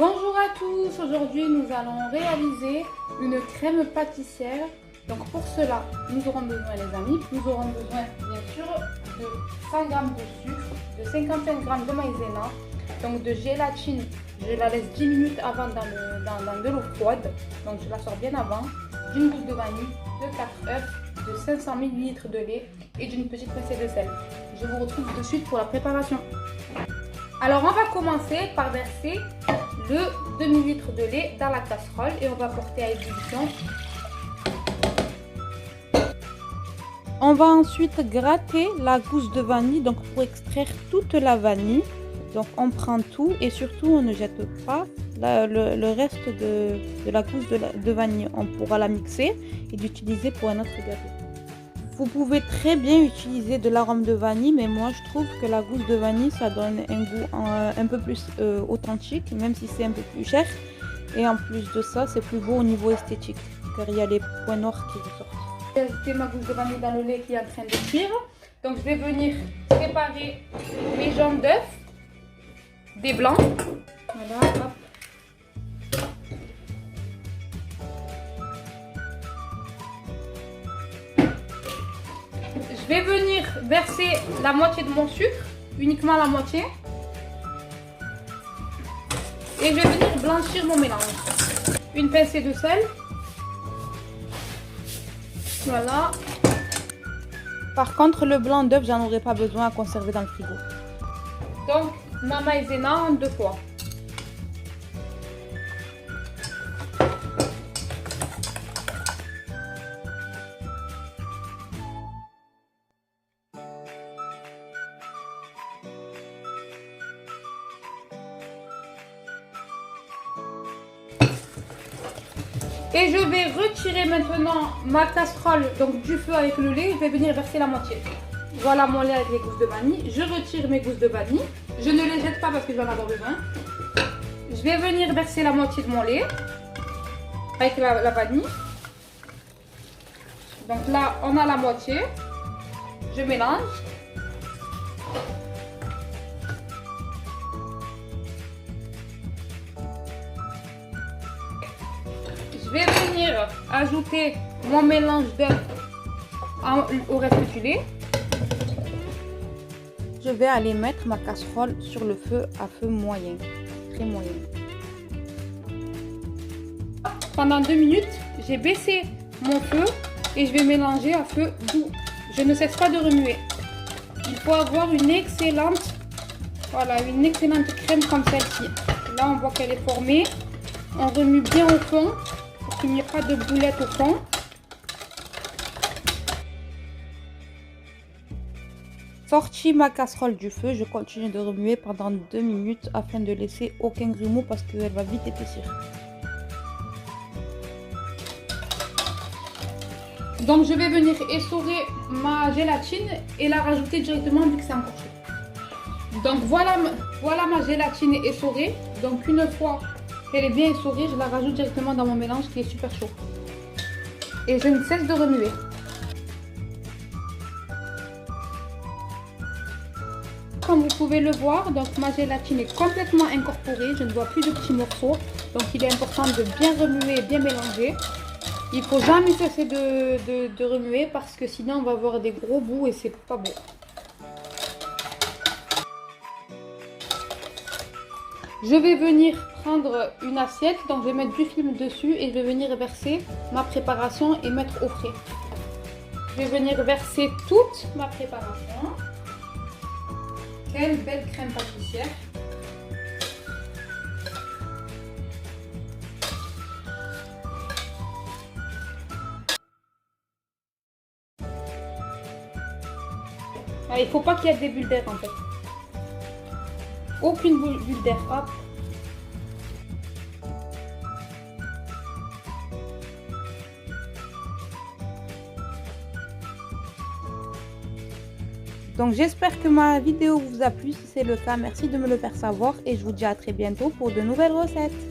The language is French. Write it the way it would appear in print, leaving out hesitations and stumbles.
Bonjour à tous, aujourd'hui nous allons réaliser une crème pâtissière. Donc pour cela, nous aurons besoin les amis, nous aurons besoin bien sûr de 100 g de sucre, de 55 g de maïzena, donc de gélatine, je la laisse 10 minutes avant dans de l'eau froide, donc je la sors bien avant, d'une gousse de vanille, de 4 œufs, de 500 ml de lait et d'une petite pincée de sel. Je vous retrouve de suite pour la préparation. Alors on va commencer par verser le demi-litre de lait dans la casserole et on va porter à ébullition. On va ensuite gratter la gousse de vanille donc pour extraire toute la vanille. Donc on prend tout et surtout on ne jette pas le reste de la gousse de vanille. On pourra la mixer et l'utiliser pour un autre gâteau. Vous pouvez très bien utiliser de l'arôme de vanille, mais moi je trouve que la gousse de vanille ça donne un goût un peu plus authentique, même si c'est un peu plus cher. Et en plus de ça, c'est plus beau au niveau esthétique, car il y a les points noirs qui ressortent. J'ai ajouté ma gousse de vanille dans le lait qui est en train de cuire. Donc je vais venir préparer mes jaunes d'œufs, des blancs. Voilà, hop. Je vais venir verser la moitié de mon sucre, uniquement la moitié. Et je vais venir blanchir mon mélange. Une pincée de sel. Voilà. Par contre, le blanc d'œuf, j'en aurais pas besoin à conserver dans le frigo. Donc, ma maïzena en 2 fois. Et je vais retirer maintenant ma casserole donc du feu avec le lait. Je vais venir verser la moitié. Voilà mon lait avec les gousses de vanille. Je retire mes gousses de vanille. Je ne les jette pas parce que je vais en avoir besoin. Je vais venir verser la moitié de mon lait avec la vanille. Donc là, on a la moitié. Je mélange. Je vais venir ajouter mon mélange d'œufs au reste du lait. Je vais aller mettre ma casserole sur le feu à feu moyen, très moyen. Pendant 2 minutes, j'ai baissé mon feu et je vais mélanger à feu doux. Je ne cesse pas de remuer. Il faut avoir une excellente crème comme celle-ci. Là, on voit qu'elle est formée. On remue bien au fond. Il n'y a pas de boulettes au fond. Sorti ma casserole du feu, je continue de remuer pendant 2 minutes afin de laisser aucun grumeau parce qu'elle va vite épaissir. Donc je vais venir essorer ma gélatine et la rajouter directement vu que c'est encore chaud. Donc voilà ma gélatine essorée. Donc une fois qu'elle est bien essorée, je la rajoute directement dans mon mélange qui est super chaud. Et je ne cesse de remuer. Comme vous pouvez le voir, donc ma gélatine est complètement incorporée. Je ne vois plus de petits morceaux. Donc il est important de bien remuer et bien mélanger. Il ne faut jamais cesser de remuer parce que sinon on va avoir des gros bouts et c'est pas beau. Je vais venir prendre une assiette, donc je vais mettre du film dessus et je vais venir verser ma préparation et mettre au frais. Je vais venir verser toute ma préparation. Quelle belle crème pâtissière! Ah, il ne faut pas qu'il y ait des bulles d'air en fait. Aucune bulle d'air. Hop. Donc j'espère que ma vidéo vous a plu. Si c'est le cas, merci de me le faire savoir et je vous dis à très bientôt pour de nouvelles recettes.